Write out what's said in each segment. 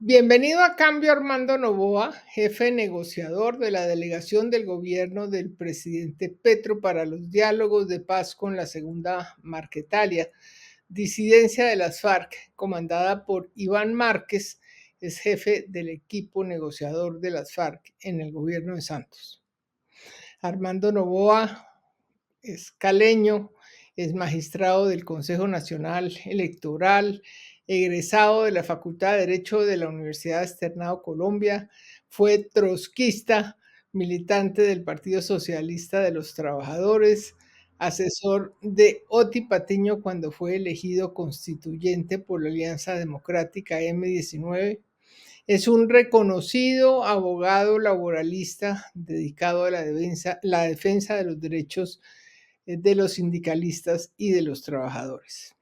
Bienvenido a Cambio Armando Novoa, jefe negociador de la delegación del gobierno del presidente Petro para los diálogos de paz con la Segunda Marquetalia, disidencia de las FARC, comandada por Iván Márquez, es jefe del equipo negociador de las FARC en el gobierno de Santos. Armando Novoa es caleño, es magistrado del Consejo Nacional Electoral, egresado de la Facultad de Derecho de la Universidad Externado Colombia, fue trotskista, militante del Partido Socialista de los Trabajadores, asesor de Oti Patiño cuando fue elegido constituyente por la Alianza Democrática M19. Es un reconocido abogado laboralista dedicado a la defensa de los derechos de los sindicalistas y de los trabajadores.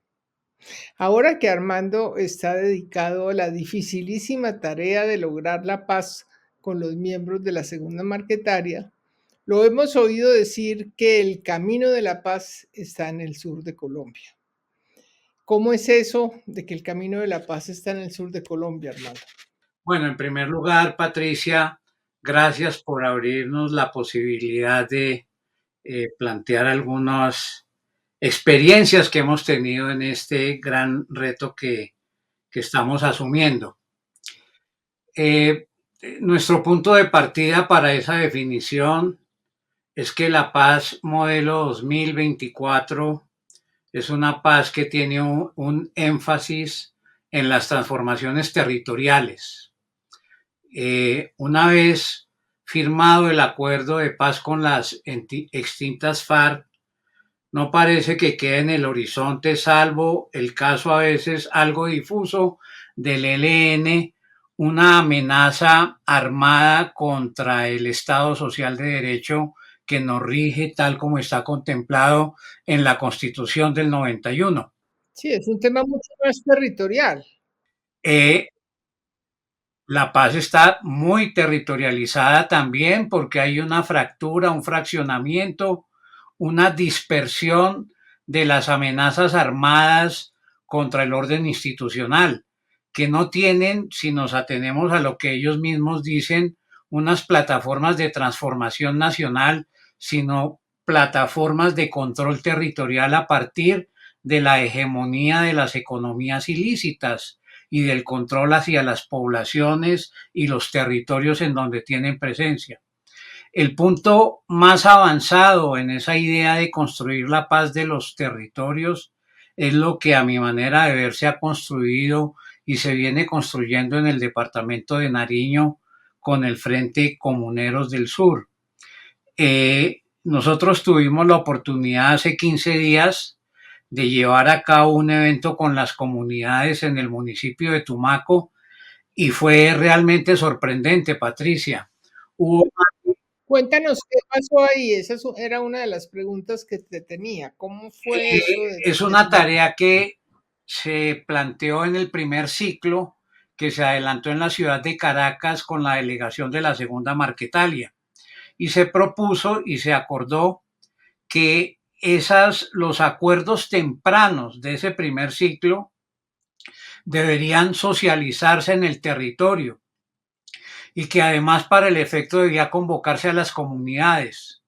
Ahora que Armando está dedicado a la dificilísima tarea de lograr la paz con los miembros de la Segunda Marquetaria, lo hemos oído decir que el camino de la paz está en el sur de Colombia. ¿Cómo es eso de que el camino de la paz está en el sur de Colombia, Armando? Bueno, en primer lugar, Patricia, gracias por abrirnos la posibilidad de plantear algunas experiencias que hemos tenido en este gran reto que estamos asumiendo. Eh, Nuestro punto de partida para esa definición es que la paz modelo 2024 es una paz que tiene un énfasis en las transformaciones territoriales. Una vez firmado el acuerdo de paz con las extintas FARC, no parece que quede en el horizonte, salvo el caso a veces algo difuso del ELN, una amenaza armada contra el Estado Social de Derecho que nos rige tal como está contemplado en la Constitución del 91. Sí, es un tema mucho más territorial. Eh, La paz está muy territorializada también porque hay una fractura, un fraccionamiento, una dispersión de las amenazas armadas contra el orden institucional, que no tienen, si nos atenemos a lo que ellos mismos dicen, unas plataformas de transformación nacional, sino plataformas de control territorial a partir de la hegemonía de las economías ilícitas y del control hacia las poblaciones y los territorios en donde tienen presencia. El punto más avanzado en esa idea de construir la paz de los territorios es lo que a mi manera de ver se ha construido y se viene construyendo en el departamento de Nariño con el Frente Comuneros del Sur. Nosotros tuvimos la oportunidad hace 15 días de llevar a cabo un evento con las comunidades en el municipio de Tumaco y fue realmente sorprendente, Patricia. Hubo, Cuéntanos qué pasó ahí. Era una de las preguntas que te tenía. ¿Cómo fue eso es de una tu tarea que se planteó en el primer ciclo que se adelantó en la ciudad de Caracas con la delegación de la Segunda Marquetalia y se propuso y se acordó que los acuerdos tempranos de ese primer ciclo deberían socializarse en el territorio y que además para el efecto debía convocarse a las comunidades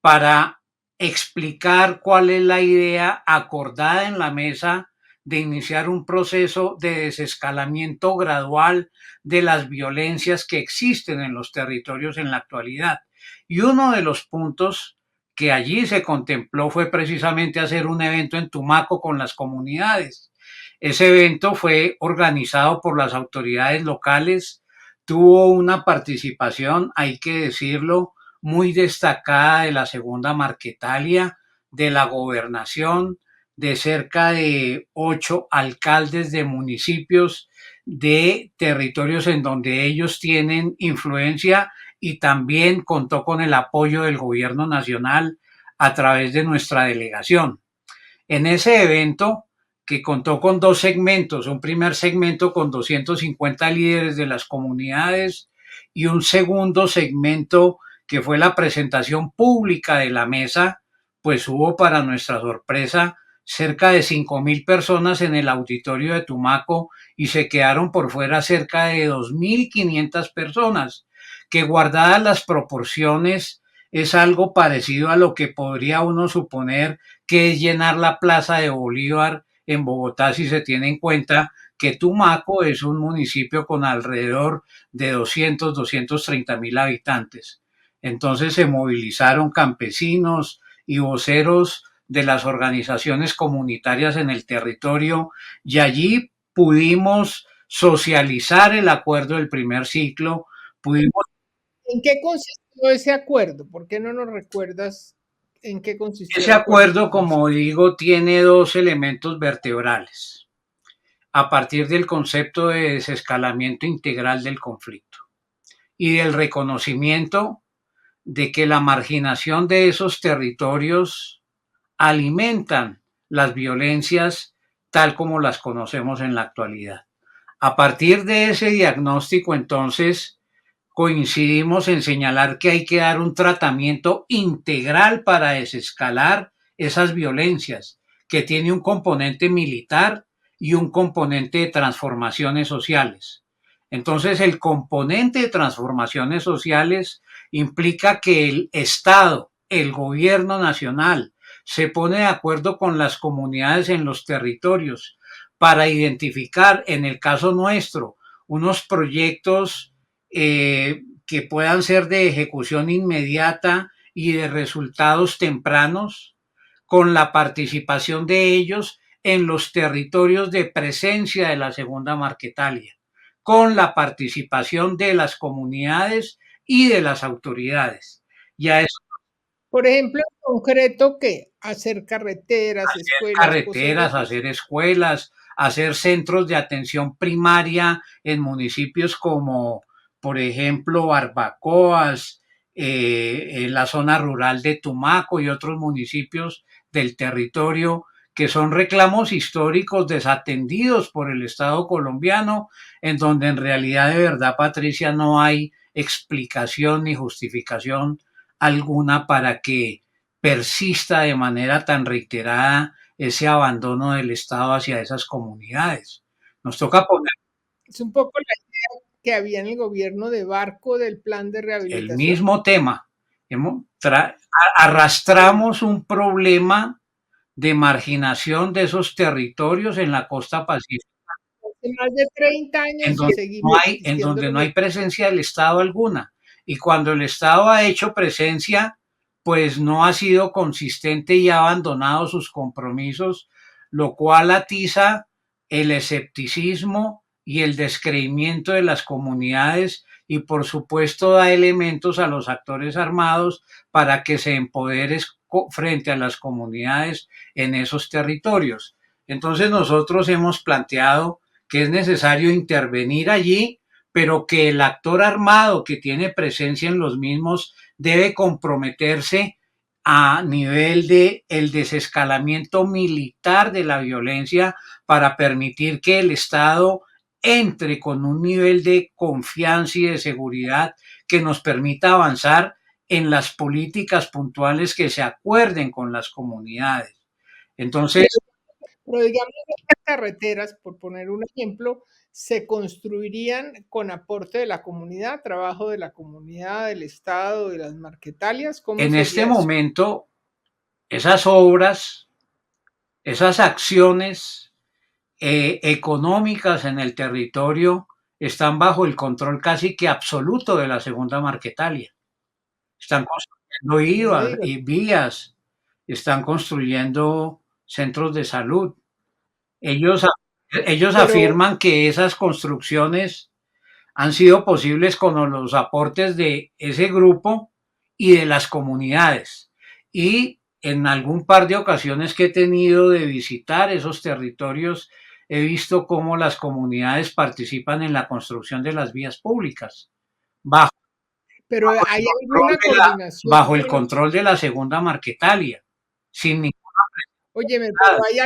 para explicar cuál es la idea acordada en la mesa de iniciar un proceso de desescalamiento gradual de las violencias que existen en los territorios en la actualidad. Y uno de los puntos que allí se contempló fue precisamente hacer un evento en Tumaco con las comunidades. Ese evento fue organizado por las autoridades locales, tuvo una participación, hay que decirlo, muy destacada de la Segunda Marquetalia, de la gobernación, de cerca de 8 alcaldes de municipios de territorios en donde ellos tienen influencia y también contó con el apoyo del gobierno nacional a través de nuestra delegación. En ese evento, que contó con dos segmentos, un primer segmento con 250 líderes de las comunidades y un segundo segmento que fue la presentación pública de la mesa, pues hubo para nuestra sorpresa cerca de 5.000 personas en el auditorio de Tumaco y se quedaron por fuera cerca de 2.500 personas, que guardadas las proporciones es algo parecido a lo que podría uno suponer que es llenar la Plaza de Bolívar en Bogotá si se tiene en cuenta que Tumaco es un municipio con alrededor de 230.000 habitantes. Entonces se movilizaron campesinos y voceros de las organizaciones comunitarias en el territorio y allí pudimos socializar el acuerdo del primer ciclo, pudimos. ¿En qué consistió ese acuerdo? ¿Por qué no nos recuerdas en qué consistió Ese el acuerdo del acuerdo, primer como ciclo? digo, tiene dos elementos vertebrales a partir del concepto de desescalamiento integral del conflicto y del reconocimiento de que la marginación de esos territorios alimentan las violencias tal como las conocemos en la actualidad. A partir de ese diagnóstico, entonces, coincidimos en señalar que hay que dar un tratamiento integral para desescalar esas violencias, que tiene un componente militar y un componente de transformaciones sociales. Entonces, el componente de transformaciones sociales implica que el Estado, el gobierno nacional, se pone de acuerdo con las comunidades en los territorios para identificar, en el caso nuestro, unos proyectos que puedan ser de ejecución inmediata y de resultados tempranos, con la participación de ellos en los territorios de presencia de la segunda Marquetalia, con la participación de las comunidades y de las autoridades. Y a eso, Por ejemplo, en concreto, ¿qué? Hacer carreteras, escuelas, cosas de carreteras, esas. hacer escuelas, hacer centros de atención primaria en municipios como, por ejemplo, Barbacoas, en la zona rural de Tumaco y otros municipios del territorio que son reclamos históricos desatendidos por el Estado colombiano, en donde en realidad de verdad, Patricia, no hay explicación ni justificación alguna para que persista de manera tan reiterada ese abandono del Estado hacia esas comunidades. Nos toca poner Es un poco la idea que había en el gobierno de Barco del plan de el rehabilitación. mismo tema. Sí. Arrastramos un problema de marginación de esos territorios en la costa pacífica, Hace más de 30 en años y donde no seguimos hay, en insistiendo donde lo no hay mismo. presencia del Estado alguna. Y cuando el Estado ha hecho presencia, pues no ha sido consistente y ha abandonado sus compromisos, lo cual atiza el escepticismo y el descreimiento de las comunidades y por supuesto da elementos a los actores armados para que se empoderen frente a las comunidades en esos territorios. Entonces nosotros hemos planteado que es necesario intervenir allí, pero que el actor armado que tiene presencia en los mismos debe comprometerse a nivel de el desescalamiento militar de la violencia para permitir que el Estado entre con un nivel de confianza y de seguridad que nos permita avanzar en las políticas puntuales que se acuerden con las comunidades. Entonces, Pero digamos que las carreteras, por poner un ejemplo, se construirían con aporte de la comunidad, trabajo de la comunidad, del Estado, de las marquetalias. ¿Cómo en este sería eso? momento, esas obras, esas acciones económicas en el territorio están bajo el control casi que absoluto de la segunda Marquetalia. Están No me construyendo digas. y vías, están construyendo centros de salud. Ellos, ellos Pero, afirman que esas construcciones han sido posibles con los aportes de ese grupo y de las comunidades. Y en algún par de ocasiones que he tenido de visitar esos territorios, he visto cómo las comunidades participan en la construcción de las vías públicas, bajo, pero ¿hay alguna coordinación bajo el con, control de la segunda Marquetalia, sin óyeme, pero hay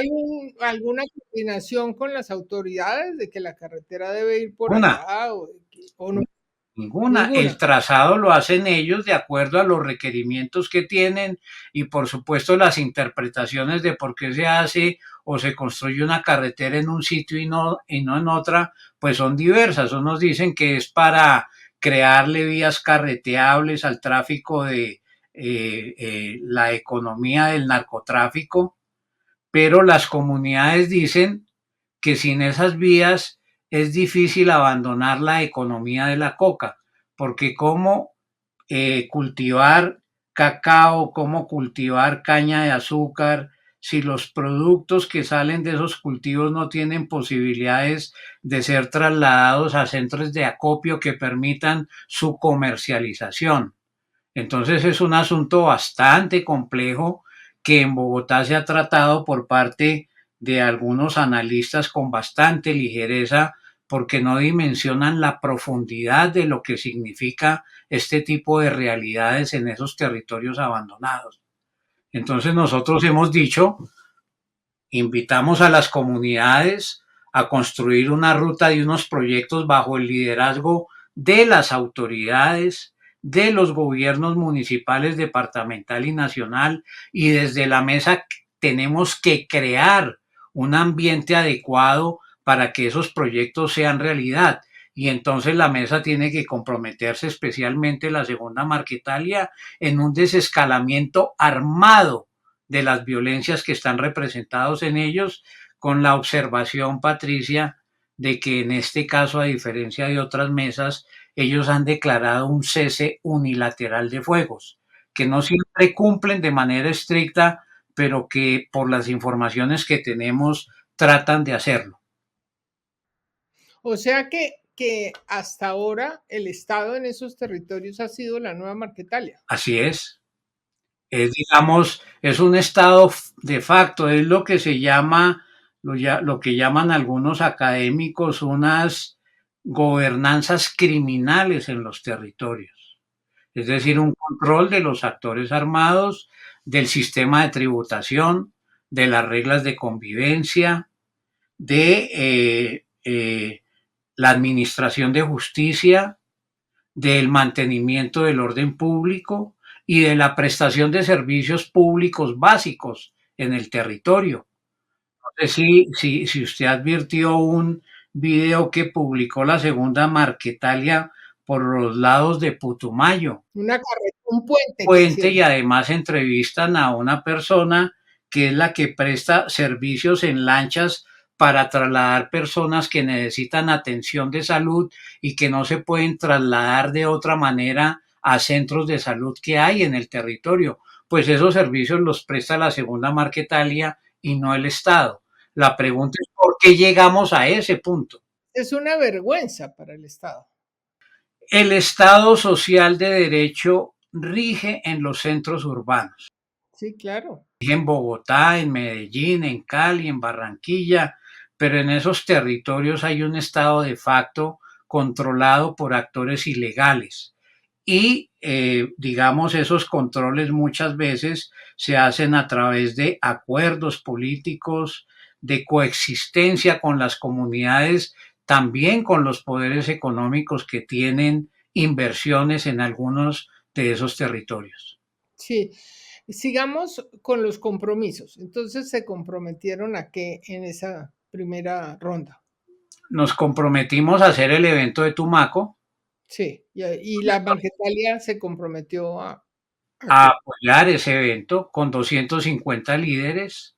alguna coordinación con las autoridades de que la carretera debe ir por ninguna. allá o no? Ninguna. El Ninguna. trazado lo hacen ellos de acuerdo a los requerimientos que tienen y por supuesto las interpretaciones de por qué se hace o se construye una carretera en un sitio y no en otra, pues son diversas. Unos dicen que es para crearle vías carreteables al tráfico de la economía del narcotráfico, pero las comunidades dicen que sin esas vías es difícil abandonar la economía de la coca, porque cómo cultivar cacao, cómo cultivar caña de azúcar, si los productos que salen de esos cultivos no tienen posibilidades de ser trasladados a centros de acopio que permitan su comercialización. Entonces es un asunto bastante complejo que en Bogotá se ha tratado por parte de algunos analistas con bastante ligereza porque no dimensionan la profundidad de lo que significa este tipo de realidades en esos territorios abandonados. Entonces nosotros hemos dicho, invitamos a las comunidades a construir una ruta y unos proyectos bajo el liderazgo de las autoridades, de los gobiernos municipales, departamental y nacional, y desde la mesa tenemos que crear un ambiente adecuado para que esos proyectos sean realidad. Y entonces la mesa tiene que comprometerse, especialmente la segunda Marquetalia, en un desescalamiento armado de las violencias que están representados en ellos, con la observación, Patricia, de que en este caso, a diferencia de otras mesas, ellos han declarado un cese unilateral de fuegos, que no siempre cumplen de manera estricta, pero que por las informaciones que tenemos tratan de hacerlo. O sea que hasta ahora el Estado en esos territorios ha sido la nueva Marquetalia. Así es, digamos, es un estado de facto, es lo que se llama, lo que llaman algunos académicos unas gobernanzas criminales en los territorios. Es decir, un control de los actores armados, del sistema de tributación, de las reglas de convivencia, de la administración de justicia, del mantenimiento del orden público y de la prestación de servicios públicos básicos en el territorio. No sé si usted advirtió un video que publicó la segunda Marquetalia por los lados de Putumayo, Una carretera, un puente que puente, y hicieron. además entrevistan a una persona que es la que presta servicios en lanchas para trasladar personas que necesitan atención de salud y que no se pueden trasladar de otra manera a centros de salud que hay en el territorio. Pues esos servicios los presta la segunda Marquetalia y no el Estado. La pregunta es por qué llegamos a ese punto. Es una vergüenza para el Estado. El Estado social de derecho rige en los centros urbanos. Sí, claro. En Bogotá, en Medellín, en Cali, en Barranquilla, pero en esos territorios hay un estado de facto controlado por actores ilegales. Y, digamos, esos controles muchas veces se hacen a través de acuerdos políticos, de coexistencia con las comunidades, también con los poderes económicos que tienen inversiones en algunos de esos territorios. Sí. Sigamos con los compromisos. Entonces se comprometieron a qué en esa primera ronda. Nos comprometimos a hacer el evento de Tumaco, Sí, y la Marquetalia se comprometió a a qué. apoyar ese evento con 250 líderes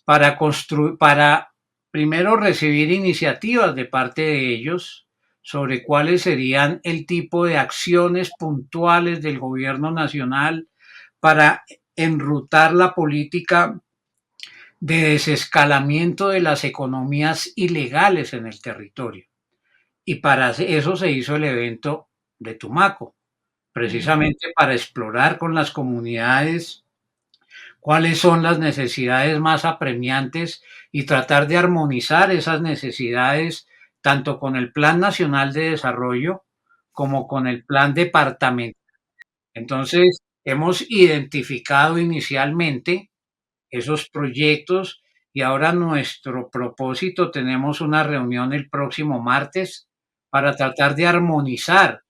para construir, para primero recibir iniciativas de parte de ellos sobre cuáles serían el tipo de acciones puntuales del gobierno nacional para enrutar la política de desescalamiento de las economías ilegales en el territorio. Y para eso se hizo el evento de Tumaco, Ujú. precisamente para explorar con las comunidades cuáles son las necesidades más apremiantes y tratar de armonizar esas necesidades tanto con el Plan Nacional de Desarrollo como con el Plan Departamental. Entonces, hemos identificado inicialmente esos proyectos y ahora nuestro propósito, tenemos una reunión el próximo martes para tratar de armonizar.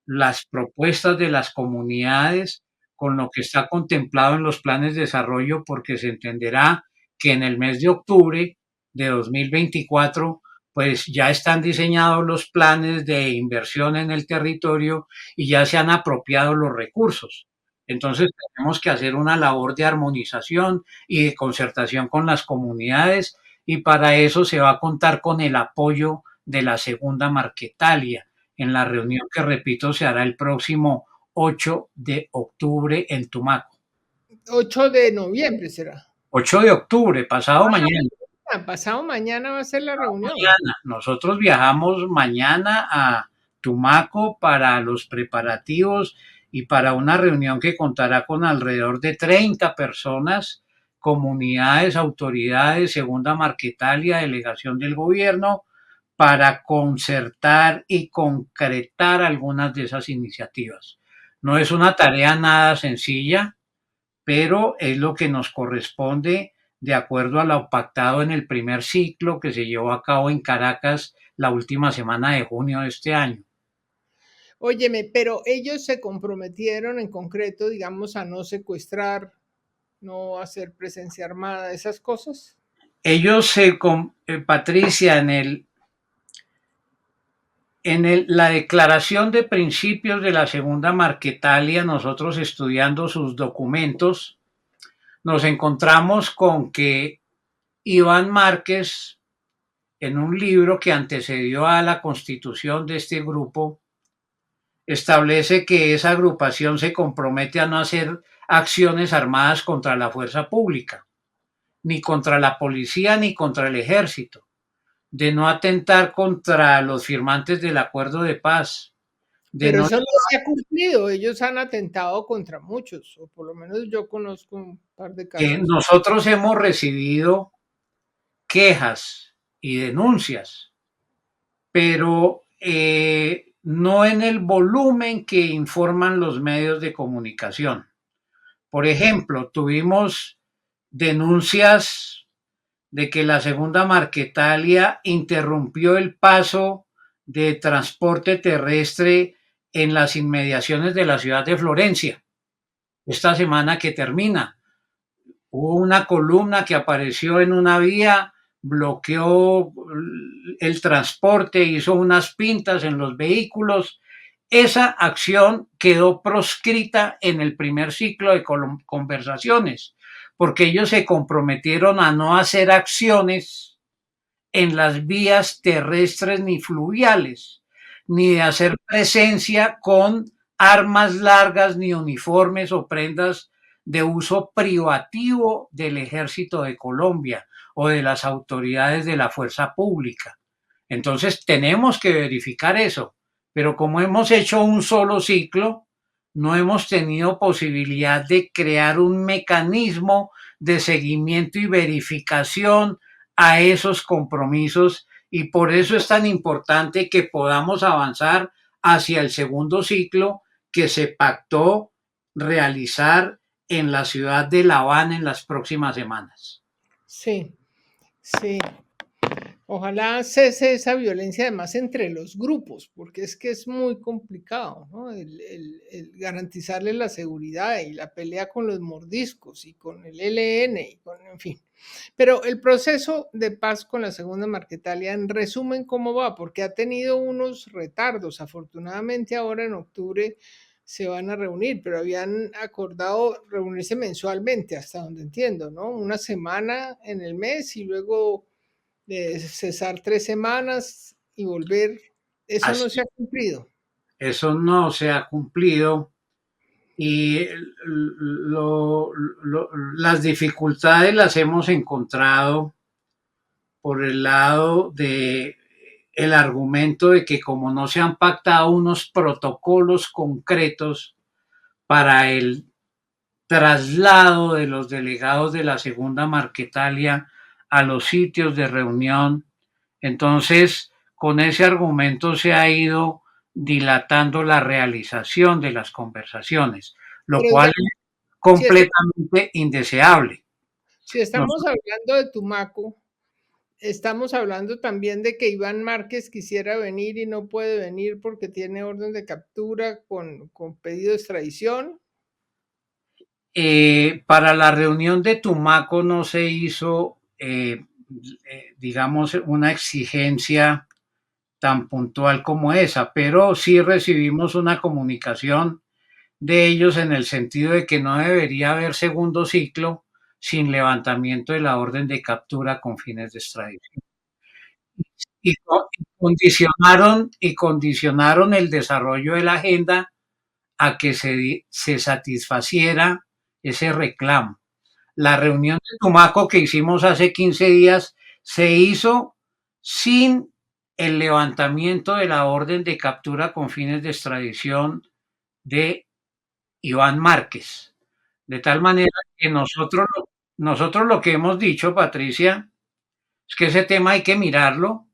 las propuestas de las comunidades con lo que está contemplado en los planes de desarrollo, porque se entenderá que en el mes de octubre de 2024 pues ya están diseñados los planes de inversión en el territorio y ya se han apropiado los recursos. Entonces tenemos que hacer una labor de armonización y de concertación con las comunidades, y para eso se va a contar con el apoyo de la segunda Marquetalia en la reunión que, repito, se hará el próximo 8 de octubre en Tumaco. 8 de noviembre será. 8 de octubre, pasado mañana. Pasado mañana va a ser la reunión. Mañana. Nosotros viajamos mañana a Tumaco para los preparativos y para una reunión que contará con alrededor de 30 personas, comunidades, autoridades, segunda Marquetalia, delegación del gobierno, para concertar y concretar algunas de esas iniciativas. No es una tarea nada sencilla, pero es lo que nos corresponde de acuerdo a lo pactado en el primer ciclo que se llevó a cabo en Caracas la última semana de junio de este año. Óyeme, pero ellos se comprometieron en concreto, digamos, a no secuestrar, no hacer presencia armada, esas cosas. Ellos Patricia, la declaración de principios de la segunda Marquetalia, nosotros estudiando sus documentos, nos encontramos con que Iván Márquez, en un libro que antecedió a la constitución de este grupo, establece que esa agrupación se compromete a no hacer acciones armadas contra la fuerza pública, ni contra la policía, ni contra el ejército, de no atentar contra los firmantes del acuerdo de paz, de Pero no. eso no se ha cumplido. Ellos han atentado contra muchos, o por lo menos yo conozco un par de casos. Nosotros hemos recibido quejas y denuncias, pero no en el volumen que informan los medios de comunicación. Por ejemplo, tuvimos denuncias de que la segunda Marquetalia interrumpió el paso de transporte terrestre en las inmediaciones de la ciudad de Florencia. Esta semana que termina, hubo una columna que apareció en una vía, bloqueó el transporte, hizo unas pintas en los vehículos. Esa acción quedó proscrita en el primer ciclo de conversaciones, porque ellos se comprometieron a no hacer acciones en las vías terrestres ni fluviales, ni de hacer presencia con armas largas, ni uniformes o prendas de uso privativo del Ejército de Colombia o de las autoridades de la fuerza pública. Entonces tenemos que verificar eso, pero como hemos hecho un solo ciclo, no hemos tenido posibilidad de crear un mecanismo de seguimiento y verificación a esos compromisos, y por eso es tan importante que podamos avanzar hacia el segundo ciclo que se pactó realizar en la ciudad de La Habana en las próximas semanas. Sí, sí. Ojalá cese esa violencia además entre los grupos, porque es que es muy complicado, ¿no? El garantizarle la seguridad y la pelea con los mordiscos y con el ELN y con, en fin. Pero el proceso de paz con la segunda Marquetalia, en resumen, ¿cómo va? Porque ha tenido unos retardos. Afortunadamente ahora en octubre se van a reunir, pero habían acordado reunirse mensualmente, hasta donde entiendo, ¿no? Una semana en el mes y luego cesar 3 semanas y volver. Eso no Así, se ha cumplido. eso no se ha cumplido, y las dificultades las hemos encontrado por el lado de el argumento de que como no se han pactado unos protocolos concretos para el traslado de los delegados de la segunda Marquetalia a los sitios de reunión, entonces con ese argumento se ha ido dilatando la realización de las conversaciones, lo Pero cual digamos, es si, est- completamente indeseable. si estamos Nosotros hablando de Tumaco, estamos hablando también de que Iván Márquez quisiera venir y no puede venir porque tiene orden de captura con pedido de extradición. Para la reunión de Tumaco no se hizo, digamos, una exigencia tan puntual como esa, pero sí recibimos una comunicación de ellos en el sentido de que no debería haber segundo ciclo sin levantamiento de la orden de captura con fines de extradición. Y condicionaron el desarrollo de la agenda a que se satisfaciera ese reclamo. La reunión de Tumaco que hicimos hace 15 días se hizo sin el levantamiento de la orden de captura con fines de extradición de Iván Márquez. De tal manera que nosotros lo que hemos dicho, Patricia, es que ese tema hay que mirarlo.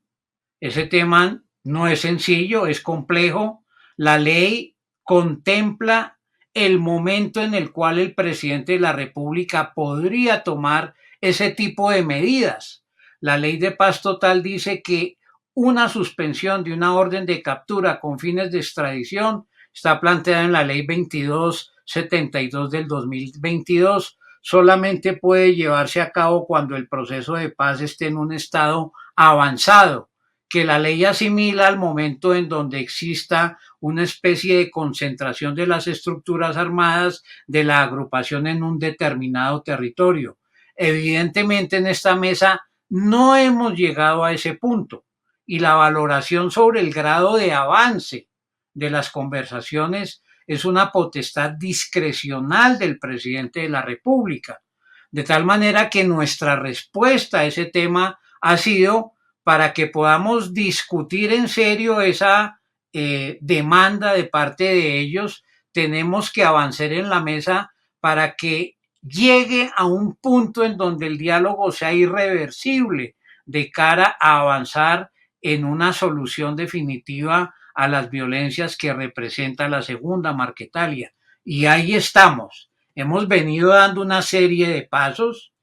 Ese tema no es sencillo, es complejo. La ley contempla el momento en el cual el presidente de la República podría tomar ese tipo de medidas. La ley de paz total dice que una suspensión de una orden de captura con fines de extradición está planteada en la ley 2272 del 2022. Solamente puede llevarse a cabo cuando el proceso de paz esté en un estado avanzado, que la ley asimila al momento en donde exista una especie de concentración de las estructuras armadas de la agrupación en un determinado territorio. Evidentemente en esta mesa no hemos llegado a ese punto y la valoración sobre el grado de avance de las conversaciones es una potestad discrecional del presidente de la República. De tal manera que nuestra respuesta a ese tema ha sido para que podamos discutir en serio esa demanda de parte de ellos, tenemos que avanzar en la mesa para que llegue a un punto en donde el diálogo sea irreversible de cara a avanzar en una solución definitiva a las violencias que representa la segunda Marquetalia. Y ahí estamos. Hemos venido dando una serie de pasos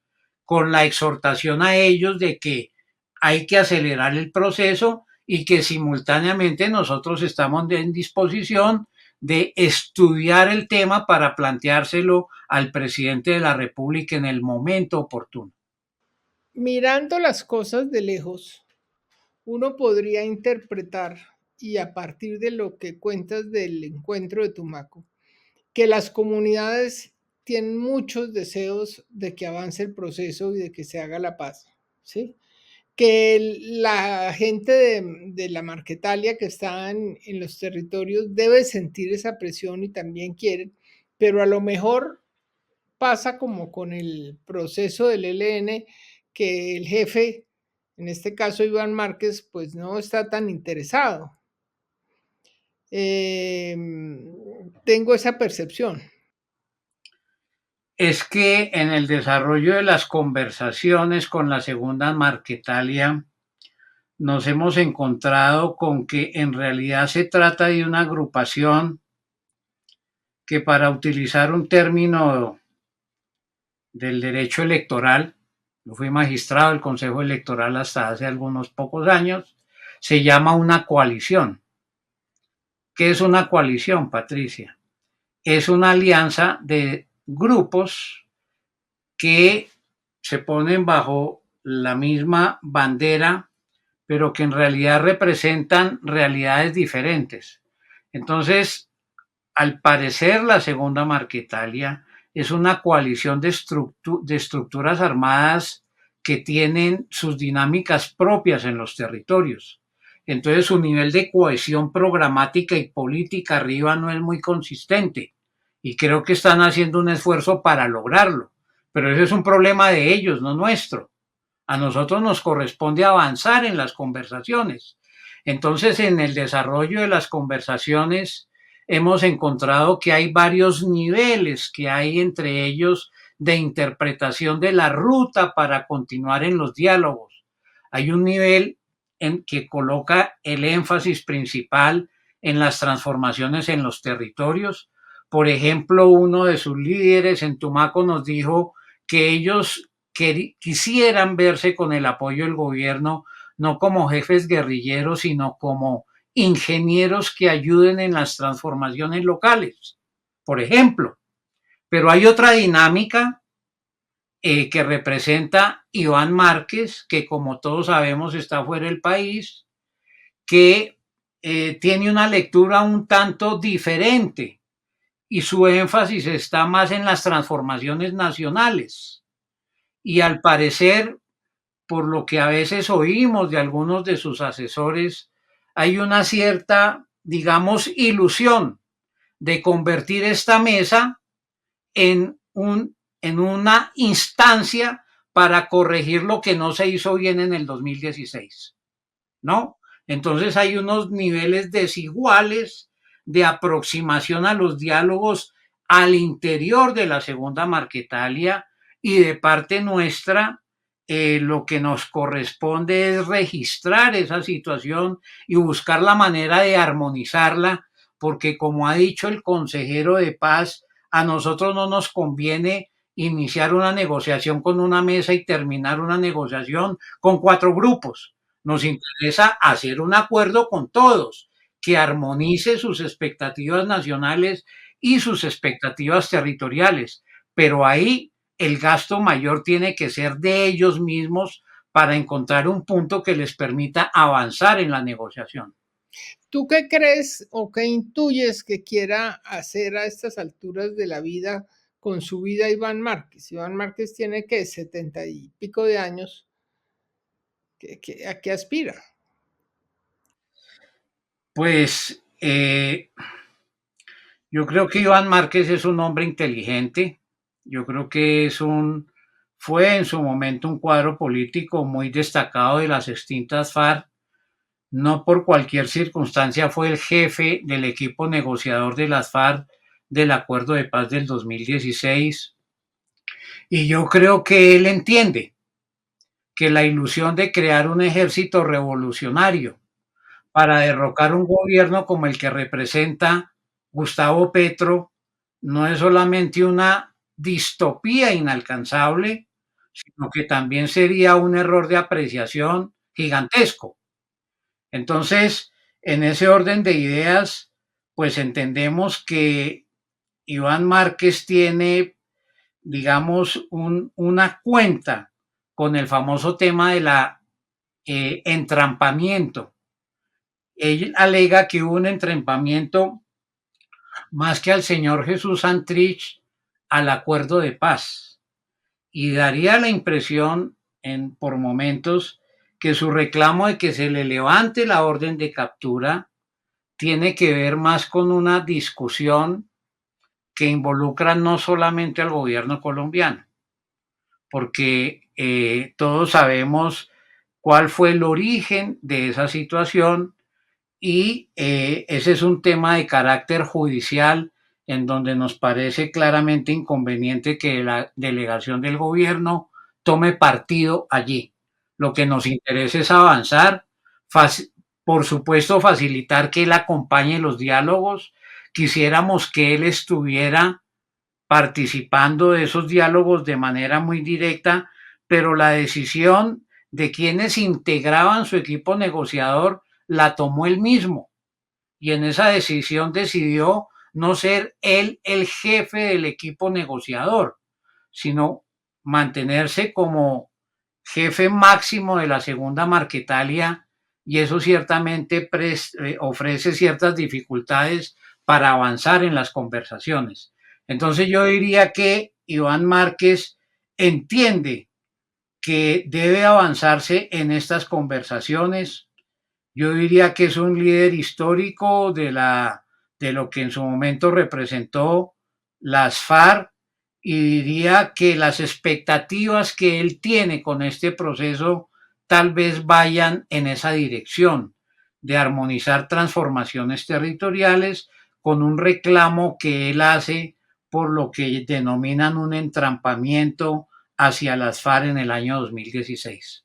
con la exhortación a ellos de que hay que acelerar el proceso y que simultáneamente nosotros estamos en disposición de estudiar el tema para planteárselo al presidente de la República en el momento oportuno. Mirando las cosas de lejos, uno podría interpretar, y a partir de lo que cuentas del encuentro de Tumaco, que las comunidades tienen muchos deseos de que avance el proceso y de que se haga la paz, ¿sí? Que la gente de la Marquetalia que está en los territorios debe sentir esa presión y también quieren, pero a lo mejor pasa como con el proceso del ELN, que el jefe, en este caso Iván Márquez, pues no está tan interesado. Tengo esa percepción. Es que en el desarrollo de las conversaciones con la segunda Marquetalia nos hemos encontrado con que en realidad se trata de una agrupación que, para utilizar un término del derecho electoral, yo fui magistrado del Consejo Electoral hasta hace algunos pocos años, se llama una coalición. ¿Qué es una coalición, Patricia? Es una alianza de grupos que se ponen bajo la misma bandera, pero que en realidad representan realidades diferentes. Entonces, al parecer, la segunda Marquetalia es una coalición de estructuras armadas que tienen sus dinámicas propias en los territorios. Entonces, su nivel de cohesión programática y política arriba no es muy consistente y creo que están haciendo un esfuerzo para lograrlo. Pero ese es un problema de ellos, no nuestro. A nosotros nos corresponde avanzar en las conversaciones. Entonces, en el desarrollo de las conversaciones, hemos encontrado que hay varios niveles que hay entre ellos de interpretación de la ruta para continuar en los diálogos. Hay un nivel en que coloca el énfasis principal en las transformaciones en los territorios. Por ejemplo, uno de sus líderes en Tumaco nos dijo que ellos quisieran verse con el apoyo del gobierno, no como jefes guerrilleros, sino como ingenieros que ayuden en las transformaciones locales, por ejemplo. Pero hay otra dinámica que representa Iván Márquez, que como todos sabemos está fuera del país, que tiene una lectura un tanto diferente y su énfasis está más en las transformaciones nacionales. Y al parecer, por lo que a veces oímos de algunos de sus asesores, hay una cierta, digamos, ilusión de convertir esta mesa en, en una instancia para corregir lo que no se hizo bien en el 2016, ¿no? Entonces hay unos niveles desiguales de aproximación a los diálogos al interior de la segunda Marquetalia y de parte nuestra lo que nos corresponde es registrar esa situación y buscar la manera de armonizarla, porque como ha dicho el consejero de paz, a nosotros no nos conviene iniciar una negociación con una mesa y terminar una negociación con 4 grupos. Nos interesa hacer un acuerdo con todos que armonice sus expectativas nacionales y sus expectativas territoriales, pero ahí el gasto mayor tiene que ser de ellos mismos para encontrar un punto que les permita avanzar en la negociación. ¿Tú qué crees o qué intuyes que quiera hacer a estas alturas de la vida con su vida Iván Márquez? Iván Márquez tiene que 70 y pico de años. ¿A qué aspira? Pues yo creo que Iván Márquez es un hombre inteligente, yo creo que fue en su momento un cuadro político muy destacado de las extintas FARC, no por cualquier circunstancia fue el jefe del equipo negociador de las FARC del acuerdo de paz del 2016 y yo creo que él entiende que la ilusión de crear un ejército revolucionario para derrocar un gobierno como el que representa Gustavo Petro no es solamente una distopía inalcanzable, sino que también sería un error de apreciación gigantesco. Entonces, en ese orden de ideas, pues entendemos que Iván Márquez tiene, digamos, una cuenta con el famoso tema de la entrampamiento. Él alega que hubo un entrampamiento más que al señor Jesús Santrich al acuerdo de paz y daría la impresión por momentos que su reclamo de que se le levante la orden de captura tiene que ver más con una discusión que involucra no solamente al gobierno colombiano, porque todos sabemos cuál fue el origen de esa situación y ese es un tema de carácter judicial en donde nos parece claramente inconveniente que la delegación del gobierno tome partido allí. Lo que nos interesa es avanzar, por supuesto facilitar que él acompañe los diálogos. Quisiéramos que él estuviera participando de esos diálogos de manera muy directa, pero la decisión de quienes integraban su equipo negociador la tomó él mismo y en esa decisión decidió no ser él el jefe del equipo negociador, sino mantenerse como jefe máximo de la segunda Marquetalia y eso ciertamente ofrece ciertas dificultades para avanzar en las conversaciones. Entonces yo diría que Iván Márquez entiende que debe avanzarse en estas conversaciones. Yo diría que es un líder histórico de lo que en su momento representó las FARC y diría que las expectativas que él tiene con este proceso tal vez vayan en esa dirección de armonizar transformaciones territoriales con un reclamo que él hace por lo que denominan un entrampamiento hacia las FARC en el año 2016.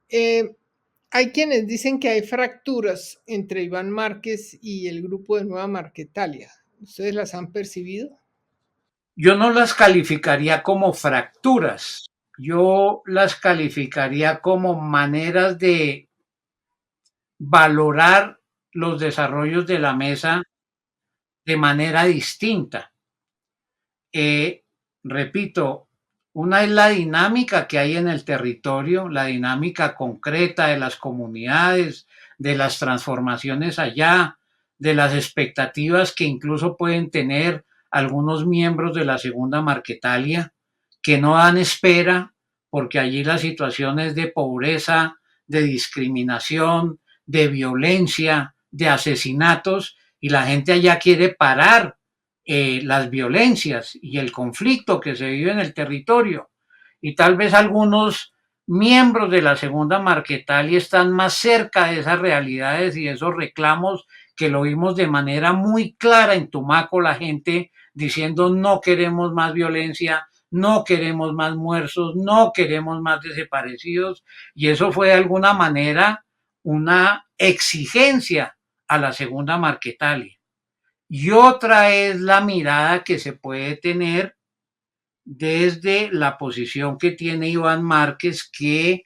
Eh, Hay quienes dicen que hay fracturas entre Iván Márquez y el grupo de Nueva Marquetalia. ¿Ustedes las han percibido? Yo no las calificaría como fracturas, yo las calificaría como maneras de valorar los desarrollos de la mesa de manera distinta. Eh, Repito, una es la dinámica que hay en el territorio, la dinámica concreta de las comunidades, de las transformaciones allá, de las expectativas que incluso pueden tener algunos miembros de la segunda Marquetalia, que no dan espera, porque allí la situación es de pobreza, de discriminación, de violencia, de asesinatos, y la gente allá quiere parar las violencias y el conflicto que se vive en el territorio. Y tal vez algunos miembros de la segunda Marquetalia están más cerca de esas realidades y de esos reclamos que lo vimos de manera muy clara en Tumaco, la gente diciendo no queremos más violencia, no queremos más muertos, no queremos más desaparecidos, y eso fue de alguna manera una exigencia a la segunda Marquetalia. Y otra es la mirada que se puede tener desde la posición que tiene Iván Márquez, que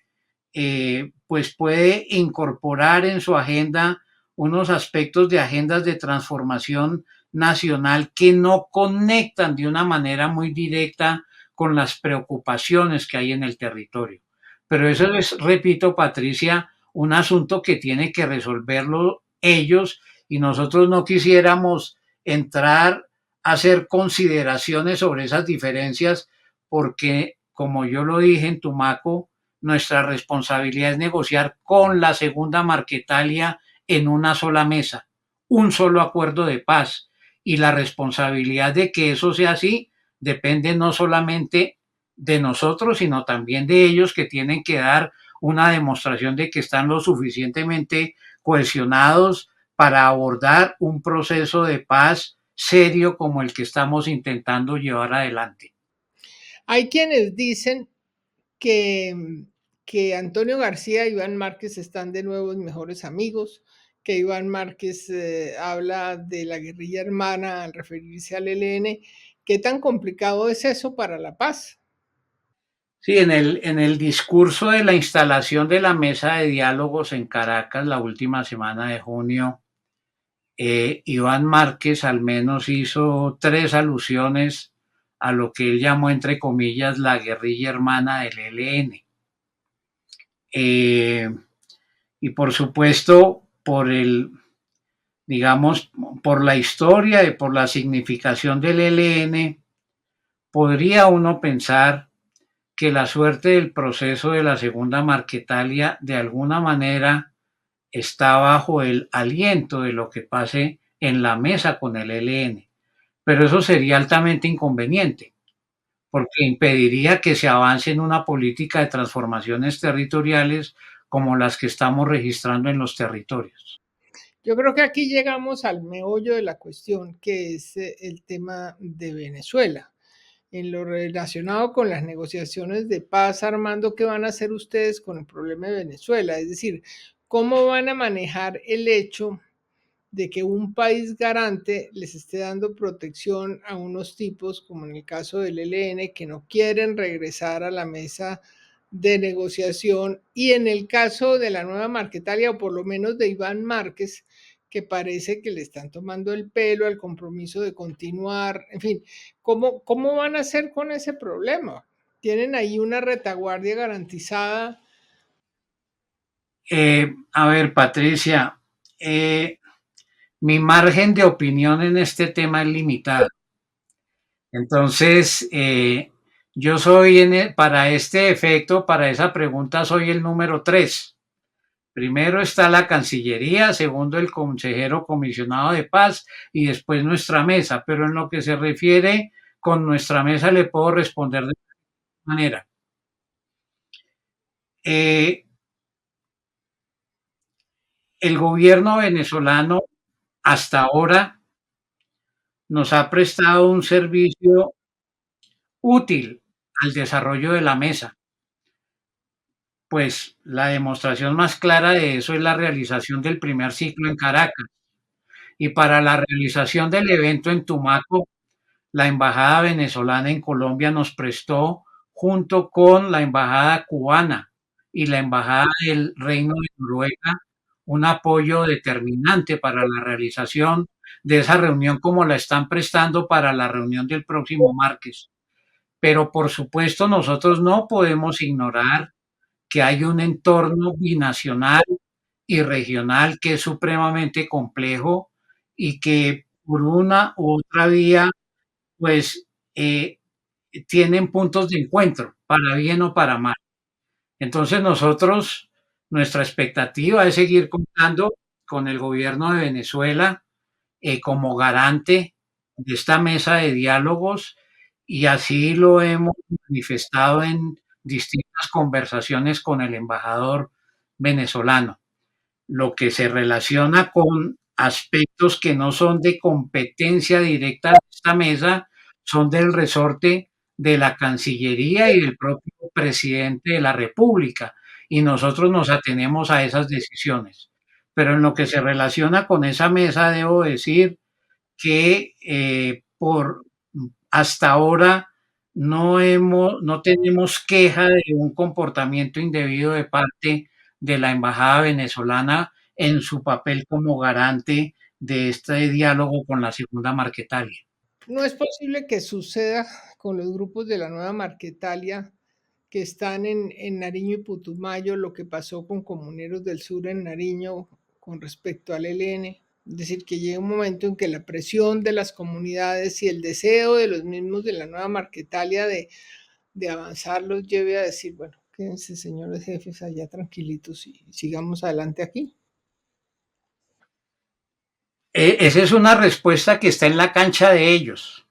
pues puede incorporar en su agenda unos aspectos de agendas de transformación nacional que no conectan de una manera muy directa con las preocupaciones que hay en el territorio. Pero eso es, repito, Patricia, un asunto que tiene que resolverlo ellos, y nosotros no quisiéramos entrar a hacer consideraciones sobre esas diferencias porque, como yo lo dije en Tumaco, nuestra responsabilidad es negociar con la segunda Marquetalia en una sola mesa, un solo acuerdo de paz. Y la responsabilidad de que eso sea así depende no solamente de nosotros, sino también de ellos, que tienen que dar una demostración de que están lo suficientemente cohesionados para abordar un proceso de paz serio como el que estamos intentando llevar adelante. Hay quienes dicen que, que Antonio García y Iván Márquez están de nuevo en mejores amigos, que Iván Márquez habla de la guerrilla hermana al referirse al ELN. ¿Qué tan complicado es eso para la paz? Sí, en el discurso de la instalación de la mesa de diálogos en Caracas la última semana de junio, Iván Márquez al menos hizo tres alusiones a lo que él llamó, entre comillas, la guerrilla hermana del ELN. Eh, y por supuesto, digamos, por la historia y por la significación del ELN, podría uno pensar que la suerte del proceso de la segunda Marquetalia de alguna manera está bajo el aliento de lo que pase en la mesa con el ELN. Pero eso sería altamente inconveniente, porque impediría que se avance en una política de transformaciones territoriales como las que estamos registrando en los territorios. Yo creo que aquí llegamos al meollo de la cuestión, que es el tema de Venezuela. En lo relacionado con las negociaciones de paz, Armando, ¿qué van a hacer ustedes con el problema de Venezuela? Es decir, ¿cómo van a manejar el hecho de que un país garante les esté dando protección a unos tipos, como en el caso del ELN, que no quieren regresar a la mesa de negociación, y en el caso de la nueva Marquetalia, o por lo menos de Iván Márquez, que parece que le están tomando el pelo al compromiso de continuar? En fin, ¿cómo van a hacer con ese problema? ¿Tienen ahí una retaguardia garantizada? A ver, Patricia, eh, mi margen de opinión en este tema es limitado. Entonces, yo soy para este efecto, para esa pregunta, soy el número 3. Primero está la Cancillería, segundo el consejero comisionado de paz y después nuestra mesa. Pero en lo que se refiere con nuestra mesa le puedo responder de esta manera. Eh, el gobierno venezolano hasta ahora nos ha prestado un servicio útil al desarrollo de la mesa. Pues la demostración más clara de eso es la realización del primer ciclo en Caracas. Y para la realización del evento en Tumaco, la embajada venezolana en Colombia nos prestó junto con la embajada cubana y la embajada del Reino de Noruega, un apoyo determinante para la realización de esa reunión como la están prestando para la reunión del próximo martes. Pero por supuesto nosotros no podemos ignorar que hay un entorno binacional y regional que es supremamente complejo y que por una u otra vía, pues, tienen puntos de encuentro, para bien o para mal. Entonces nosotros, nuestra expectativa es seguir contando con el gobierno de Venezuela como garante de esta mesa de diálogos y así lo hemos manifestado en distintas conversaciones con el embajador venezolano. Lo que se relaciona con aspectos que no son de competencia directa de esta mesa, son del resorte de la Cancillería y del propio presidente de la República, y nosotros nos atenemos a esas decisiones. Pero en lo que se relaciona con esa mesa, debo decir que por hasta ahora no tenemos queja de un comportamiento indebido de parte de la embajada venezolana en su papel como garante de este diálogo con la segunda Marquetalia. ¿No es posible que suceda con los grupos de la nueva Marquetalia que están en Nariño y Putumayo lo que pasó con Comuneros del Sur en Nariño con respecto al ELN? Es decir, que llegue un momento en que la presión de las comunidades y el deseo de los mismos de la nueva Marquetalia de avanzar los lleve a decir, bueno, quédense señores jefes allá tranquilitos y sigamos adelante aquí. Esa es una respuesta que está en la cancha de ellos.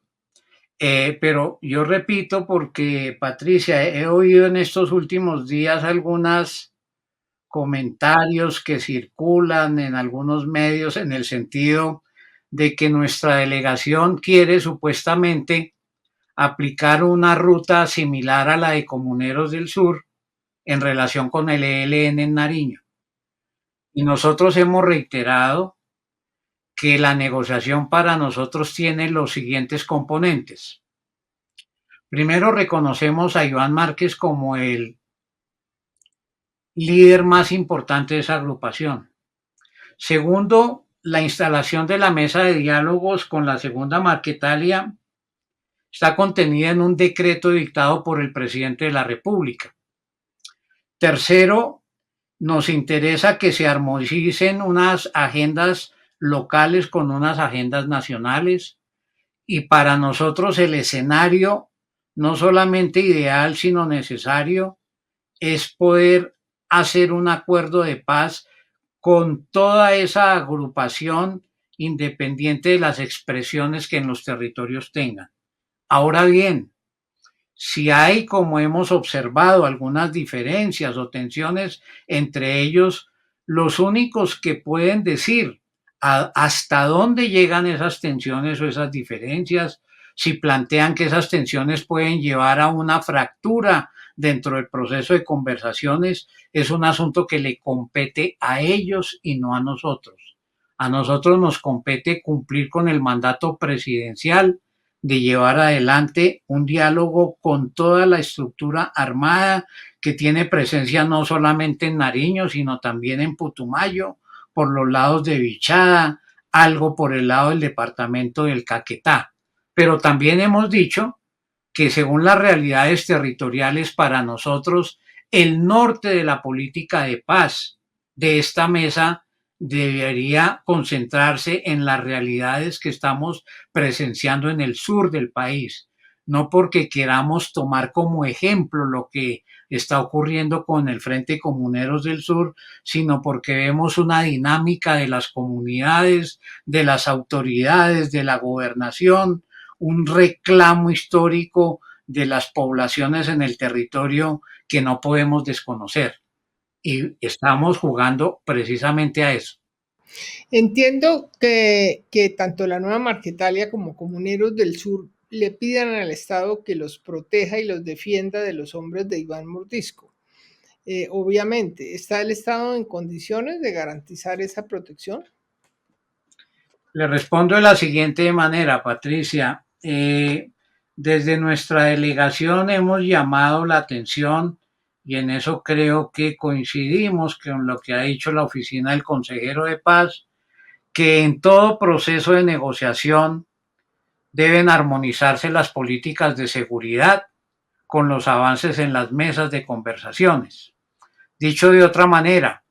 Pero yo repito porque, Patricia, he oído en estos últimos días algunas comentarios que circulan en algunos medios en el sentido de que nuestra delegación quiere supuestamente aplicar una ruta similar a la de Comuneros del Sur en relación con el ELN en Nariño. Y nosotros hemos reiterado que la negociación para nosotros tiene los siguientes componentes. Primero, reconocemos a Iván Márquez como el líder más importante de esa agrupación. Segundo, la instalación de la mesa de diálogos con la segunda Marquetalia está contenida en un decreto dictado por el presidente de la República. Tercero, nos interesa que se armonicen unas agendas locales con unas agendas nacionales y para nosotros el escenario no solamente ideal sino necesario es poder hacer un acuerdo de paz con toda esa agrupación independiente de las expresiones que en los territorios tengan. Ahora bien, si hay, como hemos observado, algunas diferencias o tensiones entre ellos, los únicos que pueden decir hasta dónde llegan esas tensiones o esas diferencias, si plantean que esas tensiones pueden llevar a una fractura dentro del proceso de conversaciones, es un asunto que le compete a ellos y no a nosotros. A nosotros nos compete cumplir con el mandato presidencial de llevar adelante un diálogo con toda la estructura armada que tiene presencia no solamente en Nariño, sino también en Putumayo, por los lados de Vichada, algo por el lado del departamento del Caquetá. Pero también hemos dicho que según las realidades territoriales para nosotros, el norte de la política de paz de esta mesa debería concentrarse en las realidades que estamos presenciando en el sur del país, no porque queramos tomar como ejemplo lo que está ocurriendo con el Frente Comuneros del Sur, sino porque vemos una dinámica de las comunidades, de las autoridades, de la gobernación, un reclamo histórico de las poblaciones en el territorio que no podemos desconocer. Y estamos jugando precisamente a eso. Entiendo que tanto la nueva Marquetalia como Comuneros del Sur le pidan al Estado que los proteja y los defienda de los hombres de Iván Mordisco. Obviamente, ¿está el Estado en condiciones de garantizar esa protección? Le respondo de la siguiente manera, Patricia. Desde nuestra delegación hemos llamado la atención y en eso creo que coincidimos con lo que ha dicho la oficina del consejero de paz, que en todo proceso de negociación deben armonizarse las políticas de seguridad con los avances en las mesas de conversaciones. Dicho de otra manera,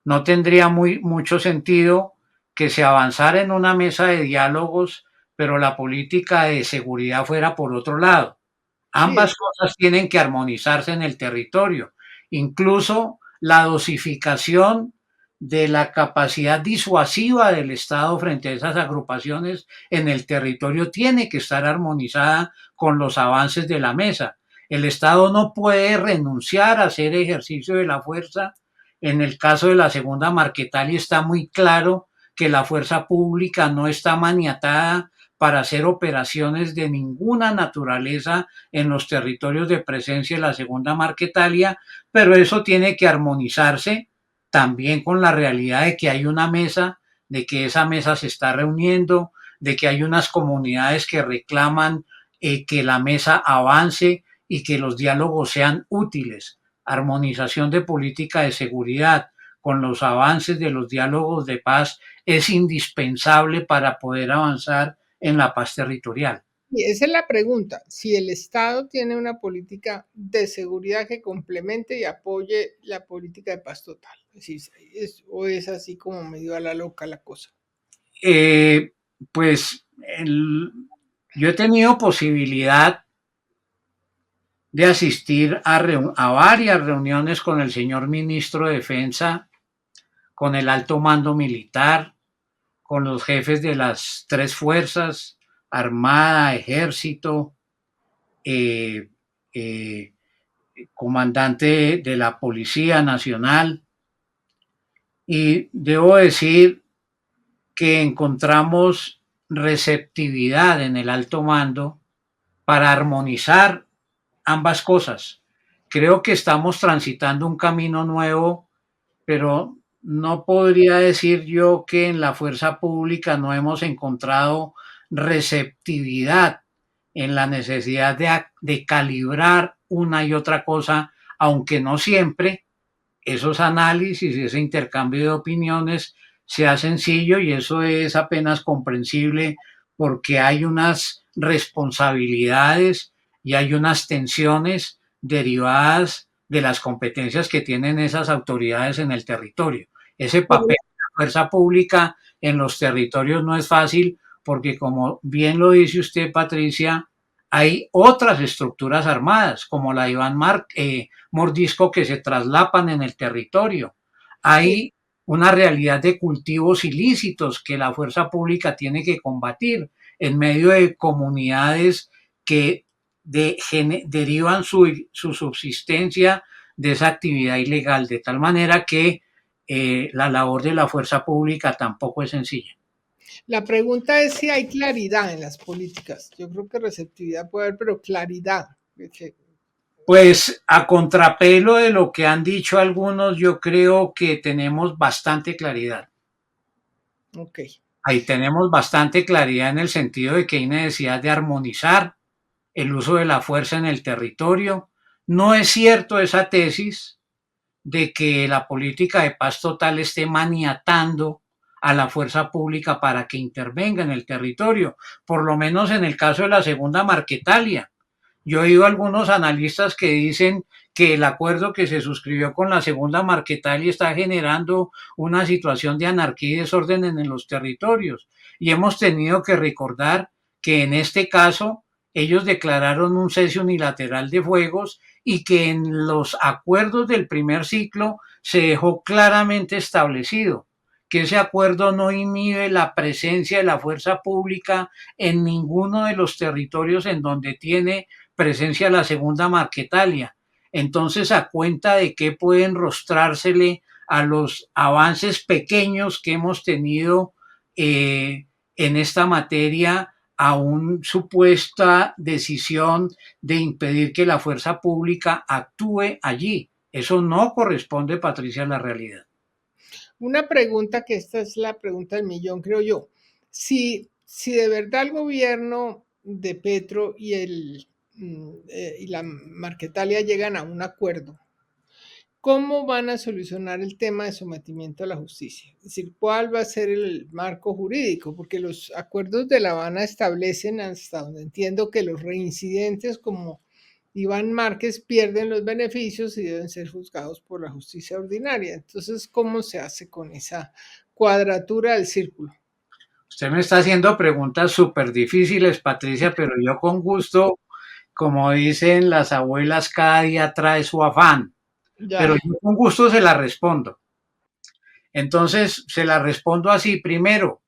no tendría mucho sentido que se avanzara en una mesa de diálogos, pero la política de seguridad fuera por otro lado. Sí, Ambas cosas tienen que armonizarse en el territorio. Incluso la dosificación de la capacidad disuasiva del Estado frente a esas agrupaciones en el territorio tiene que estar armonizada con los avances de la mesa. El Estado no puede renunciar a hacer ejercicio de la fuerza. En el caso de la segunda Marquetalia está muy claro que la fuerza pública no está maniatada para hacer operaciones de ninguna naturaleza en los territorios de presencia de la segunda Marquetalia, pero eso tiene que armonizarse también con la realidad de que hay una mesa, de que esa mesa se está reuniendo, de que hay unas comunidades que reclaman que la mesa avance y que los diálogos sean útiles. Armonización de política de seguridad con los avances de los diálogos de paz es indispensable para poder avanzar en la paz territorial. y esa es la pregunta, si el Estado tiene una política de seguridad que complemente y apoye la política de paz total. O es así como medio a la loca la cosa. Eh, pues yo he tenido posibilidad de asistir a varias reuniones con el señor ministro de Defensa, con el alto mando militar, con los jefes de las tres fuerzas, Armada, Ejército, eh, eh, comandante de la Policía Nacional. Y debo decir que encontramos receptividad en el alto mando para armonizar ambas cosas. Creo que estamos transitando un camino nuevo, pero no podría decir yo que en la fuerza pública no hemos encontrado receptividad en la necesidad de calibrar una y otra cosa, aunque no siempre esos análisis y ese intercambio de opiniones sea sencillo, y eso es apenas comprensible porque hay unas responsabilidades y hay unas tensiones derivadas de las competencias que tienen esas autoridades en el territorio. Ese Pero papel de la fuerza pública en los territorios no es fácil porque, como bien lo dice usted, Patricia, hay otras estructuras armadas, como la Iván Mordisco, que se traslapan en el territorio. sí, Hay una realidad de cultivos ilícitos que la fuerza pública tiene que combatir en medio de comunidades que derivan su subsistencia de esa actividad ilegal, de tal manera que la labor de la fuerza pública tampoco es sencilla. la pregunta es si hay claridad en las políticas. Yo creo que receptividad puede haber, pero claridad. Pues a contrapelo de lo que han dicho algunos, yo creo que tenemos bastante claridad. Ok. Ahí tenemos bastante claridad en el sentido de que hay necesidad de armonizar el uso de la fuerza en el territorio. No es cierto esa tesis de que la política de paz total esté maniatando a la fuerza pública para que intervenga en el territorio, por lo menos en el caso de la segunda Marquetalia. Yo he oído algunos analistas que dicen que el acuerdo que se suscribió con la segunda Marquetalia está generando una situación de anarquía y desorden en los territorios. Y hemos tenido que recordar que en este caso ellos declararon un cese unilateral de fuegos y que en los acuerdos del primer ciclo se dejó claramente establecido que ese acuerdo no inhibe la presencia de la fuerza pública en ninguno de los territorios en donde tiene presencia la segunda Marquetalia. Entonces, ¿a cuenta de qué pueden rostrársele a los avances pequeños que hemos tenido en esta materia a una supuesta decisión de impedir que la fuerza pública actúe allí? Eso no corresponde, Patricia, a la realidad. Una pregunta que esta es la pregunta del millón, creo yo. Si de verdad el gobierno de Petro y la Marquetalia llegan a un acuerdo, ¿cómo van a solucionar el tema de sometimiento a la justicia? Es decir, ¿cuál va a ser el marco jurídico? Porque los acuerdos de La Habana establecen, hasta donde entiendo, que los reincidentes como Iván Márquez pierden los beneficios y deben ser juzgados por la justicia ordinaria. Entonces, ¿cómo se hace con esa cuadratura del círculo? Usted me está haciendo preguntas súper difíciles, Patricia, pero yo con gusto, como dicen las abuelas, cada día trae su afán, pero Ya, yo con gusto se la respondo. Entonces, se la respondo así. Primero,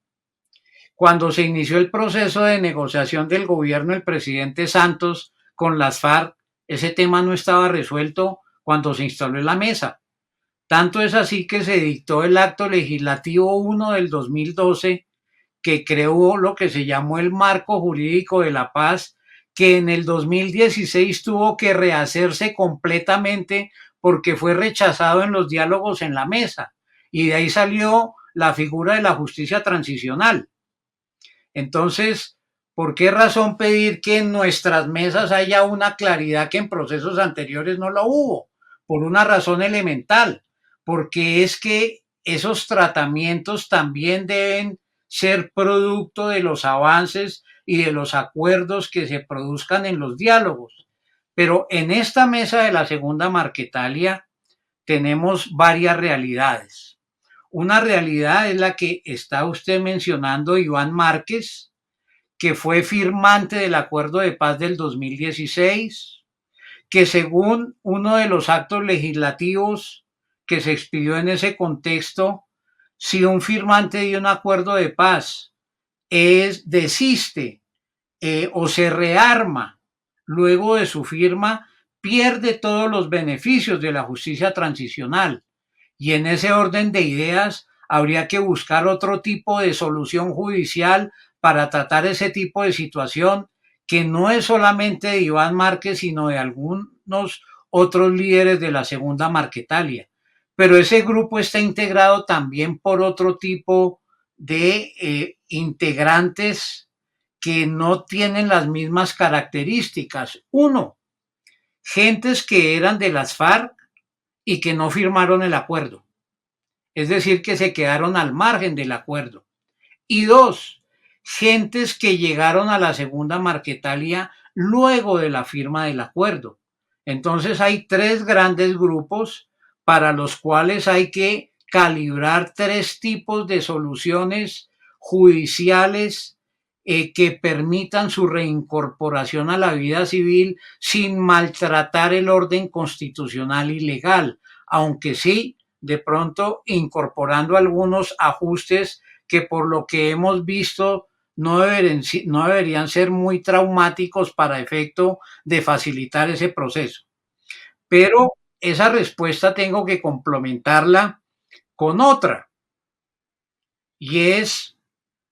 cuando se inició el proceso de negociación del gobierno del presidente Santos con las FARC, ese tema no estaba resuelto cuando se instaló en la mesa. Tanto es así que se dictó el acto legislativo 1 del 2012 que creó lo que se llamó el marco jurídico de la paz, que en el 2016 tuvo que rehacerse completamente porque fue rechazado en los diálogos en la mesa. Y de ahí salió la figura de la justicia transicional. Entonces, ¿por qué razón pedir que en nuestras mesas haya una claridad que en procesos anteriores no la hubo? Por una razón elemental, porque es que esos tratamientos también deben ser producto de los avances y de los acuerdos que se produzcan en los diálogos. Pero en esta mesa de la segunda Marquetalia tenemos varias realidades. Una realidad es la que está usted mencionando, Iván Márquez, que fue firmante del acuerdo de paz del 2016, que según uno de los actos legislativos que se expidió en ese contexto, si un firmante de un acuerdo de paz desiste o se rearma luego de su firma, pierde todos los beneficios de la justicia transicional. Y en ese orden de ideas habría que buscar otro tipo de solución judicial para tratar ese tipo de situación que no es solamente de Iván Márquez, sino de algunos otros líderes de la segunda Marquetalia. Pero ese grupo está integrado también por otro tipo de integrantes que no tienen las mismas características. Uno, gentes que eran de las FARC y que no firmaron el acuerdo, es decir, que se quedaron al margen del acuerdo. Y dos, gentes que llegaron a la segunda Marquetalia luego de la firma del acuerdo. Entonces hay tres grandes grupos para los cuales hay que calibrar tres tipos de soluciones judiciales que permitan su reincorporación a la vida civil sin maltratar el orden constitucional y legal, aunque sí, de pronto incorporando algunos ajustes que por lo que hemos visto no deberían ser muy traumáticos para efecto de facilitar ese proceso. Pero esa respuesta tengo que complementarla con otra, y es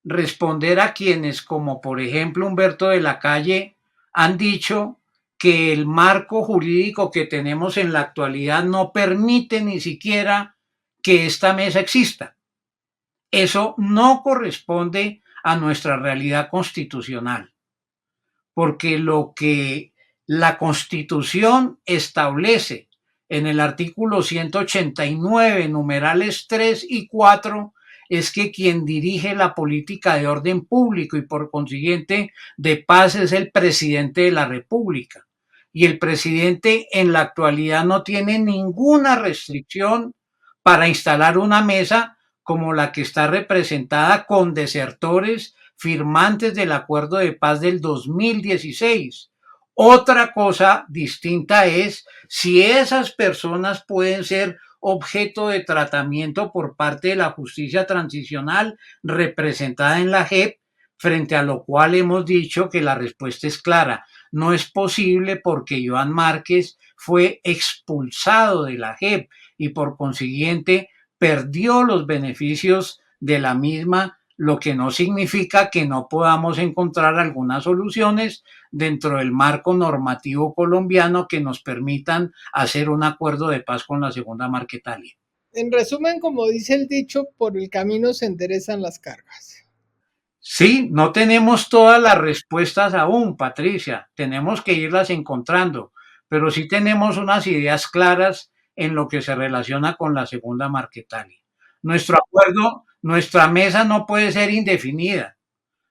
responder a quienes, como por ejemplo Humberto de la Calle, han dicho que el marco jurídico que tenemos en la actualidad no permite ni siquiera que esta mesa exista. Eso no corresponde a nuestra realidad constitucional, porque lo que la Constitución establece en el artículo 189, numerales 3 y 4, es que quien dirige la política de orden público y por consiguiente de paz es el presidente de la República. Y el presidente en la actualidad no tiene ninguna restricción para instalar una mesa como la que está representada con desertores firmantes del acuerdo de paz del 2016. Otra cosa distinta es si esas personas pueden ser objeto de tratamiento por parte de la justicia transicional representada en la JEP, frente a lo cual hemos dicho que la respuesta es clara. No es posible porque Iván Márquez fue expulsado de la JEP y por consiguiente perdió los beneficios de la misma, lo que no significa que no podamos encontrar algunas soluciones dentro del marco normativo colombiano que nos permitan hacer un acuerdo de paz con la segunda Marquetalia. En resumen, como dice el dicho, por el camino se enderezan las cargas. Sí, no tenemos todas las respuestas aún, Patricia. Tenemos que irlas encontrando, pero sí tenemos unas ideas claras en lo que se relaciona con la segunda Marquetalia. Nuestro acuerdo, nuestra mesa no puede ser indefinida.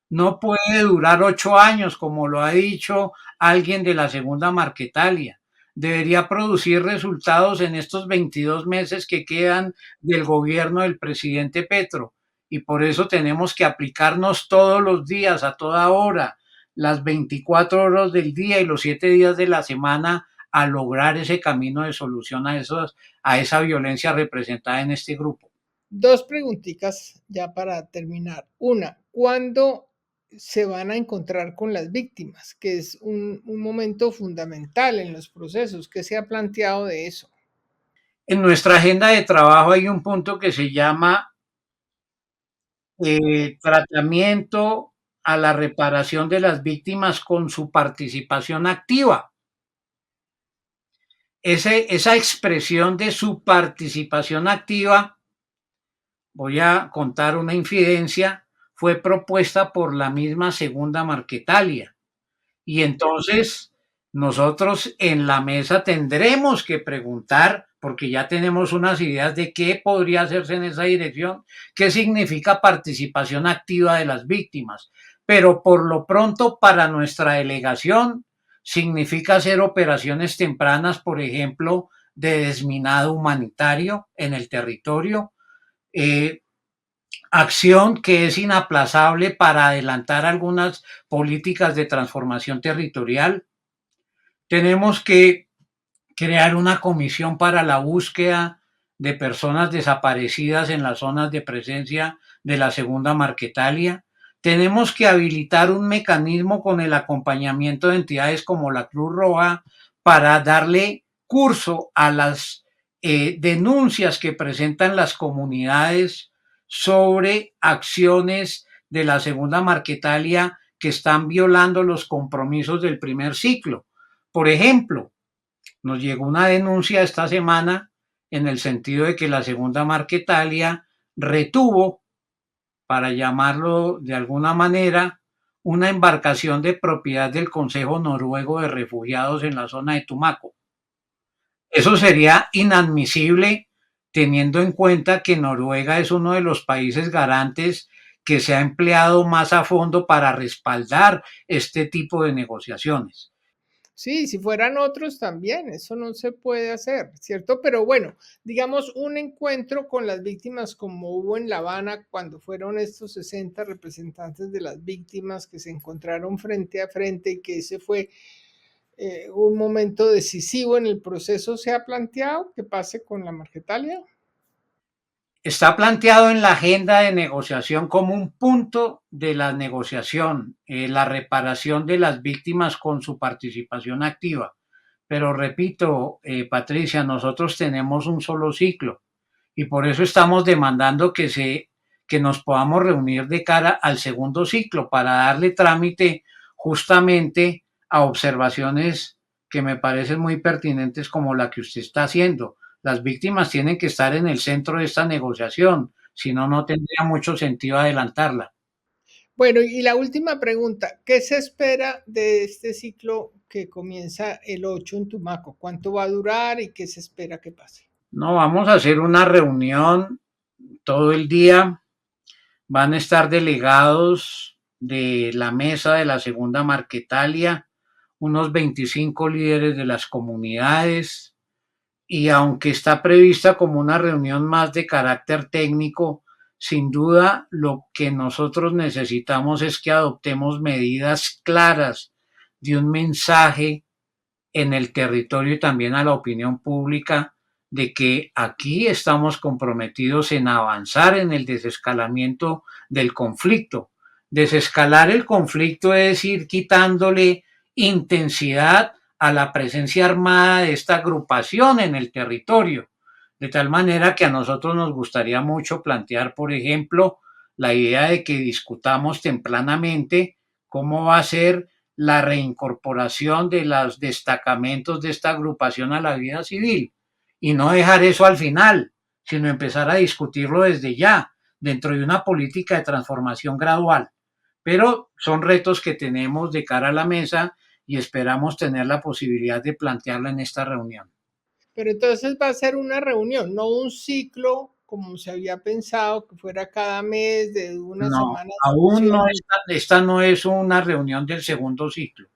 No puede durar 8 años, como lo ha dicho alguien de la segunda Marquetalia. Debería producir resultados en estos 22 meses que quedan del gobierno del presidente Petro. Y por eso tenemos que aplicarnos todos los días, a toda hora, las 24 horas del día y los 7 días de la semana a lograr ese camino de solución a esa violencia representada en este grupo. Dos preguntitas ya para terminar. Una, ¿cuándo se van a encontrar con las víctimas? Que es un momento fundamental en los procesos. ¿Qué se ha planteado de eso? En nuestra agenda de trabajo hay un punto que se llama tratamiento a la reparación de las víctimas con su participación activa. Esa expresión de su participación activa, voy a contar una infidencia, fue propuesta por la misma segunda Marquetalia. Y entonces nosotros en la mesa tendremos que preguntar, porque ya tenemos unas ideas de qué podría hacerse en esa dirección, qué significa participación activa de las víctimas. Pero por lo pronto para nuestra delegación significa hacer operaciones tempranas, por ejemplo, de desminado humanitario en el territorio, eh, acción que es inaplazable para adelantar algunas políticas de transformación territorial. Tenemos que crear una comisión para la búsqueda de personas desaparecidas en las zonas de presencia de la segunda Marquetalia. Tenemos que habilitar un mecanismo con el acompañamiento de entidades como la Cruz Roja para darle curso a las denuncias que presentan las comunidades sobre acciones de la segunda Marquetalia que están violando los compromisos del primer ciclo. Por ejemplo, nos llegó una denuncia esta semana en el sentido de que la segunda Marquetalia retuvo, para llamarlo de alguna manera, una embarcación de propiedad del Consejo Noruego de Refugiados en la zona de Tumaco. Eso sería inadmisible teniendo en cuenta que Noruega es uno de los países garantes que se ha empleado más a fondo para respaldar este tipo de negociaciones. Sí, si fueran otros también, eso no se puede hacer, ¿cierto? Pero bueno, digamos un encuentro con las víctimas como hubo en La Habana cuando fueron estos 60 representantes de las víctimas que se encontraron frente a frente y que ese fue un momento decisivo en el proceso, ¿se ha planteado que pase con la Margetalia? Está planteado en la agenda de negociación como un punto de la negociación, la reparación de las víctimas con su participación activa. Pero repito, Patricia, nosotros tenemos un solo ciclo y por eso estamos demandando que nos podamos reunir de cara al segundo ciclo para darle trámite justamente a observaciones que me parecen muy pertinentes como la que usted está haciendo. Las víctimas tienen que estar en el centro de esta negociación, si no, no tendría mucho sentido adelantarla. Bueno, y la última pregunta, ¿qué se espera de este ciclo que comienza el 8 en Tumaco? ¿Cuánto va a durar y qué se espera que pase? No, vamos a hacer una reunión todo el día. Van a estar delegados de la mesa de la segunda Marquetalia, unos 25 líderes de las comunidades, y aunque está prevista como una reunión más de carácter técnico, sin duda lo que nosotros necesitamos es que adoptemos medidas claras de un mensaje en el territorio y también a la opinión pública de que aquí estamos comprometidos en avanzar en el desescalamiento del conflicto. Desescalar el conflicto es ir quitándole intensidad a la presencia armada de esta agrupación en el territorio. De tal manera que a nosotros nos gustaría mucho plantear, por ejemplo, la idea de que discutamos tempranamente cómo va a ser la reincorporación de los destacamentos de esta agrupación a la vida civil y no dejar eso al final, sino empezar a discutirlo desde ya, dentro de una política de transformación gradual. Pero son retos que tenemos de cara a la mesa y esperamos tener la posibilidad de plantearla en esta reunión. Pero entonces va a ser una reunión, no un ciclo como se había pensado, que fuera cada mes de una No, semana de aún no sesión. está, esta no es una reunión del segundo ciclo,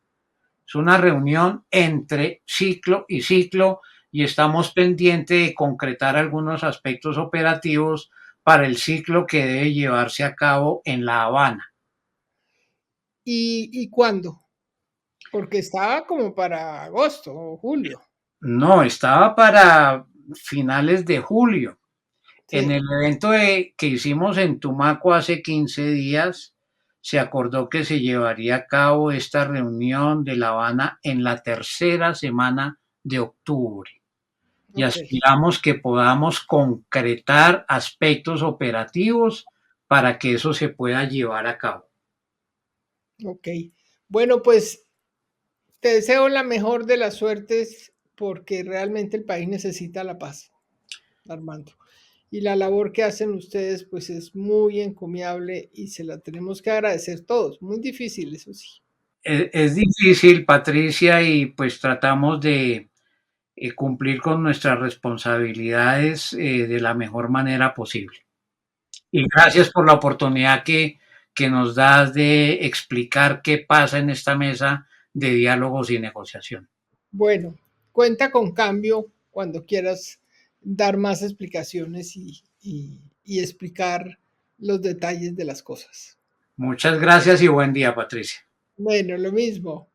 es una reunión entre ciclo y ciclo y estamos pendientes de concretar algunos aspectos operativos para el ciclo que debe llevarse a cabo en La Habana. ¿Y cuándo? Porque estaba como para agosto o julio. No, estaba para finales de julio. En Sí, el evento que hicimos en Tumaco hace 15 días, se acordó que se llevaría a cabo esta reunión de La Habana en la tercera semana de octubre y ok, aspiramos que podamos concretar aspectos operativos para que eso se pueda llevar a cabo. ok. Bueno, pues te deseo la mejor de las suertes porque realmente el país necesita la paz, Armando. Y la labor que hacen ustedes pues es muy encomiable y se la tenemos que agradecer todos. Muy difícil, eso sí. Es difícil, Patricia, y pues tratamos de cumplir con nuestras responsabilidades de la mejor manera posible. Y gracias por la oportunidad que nos das de explicar qué pasa en esta mesa de diálogos y negociación. Bueno, cuenta con cambio cuando quieras dar más explicaciones y explicar los detalles de las cosas. Muchas gracias y buen día, Patricia. Bueno, lo mismo.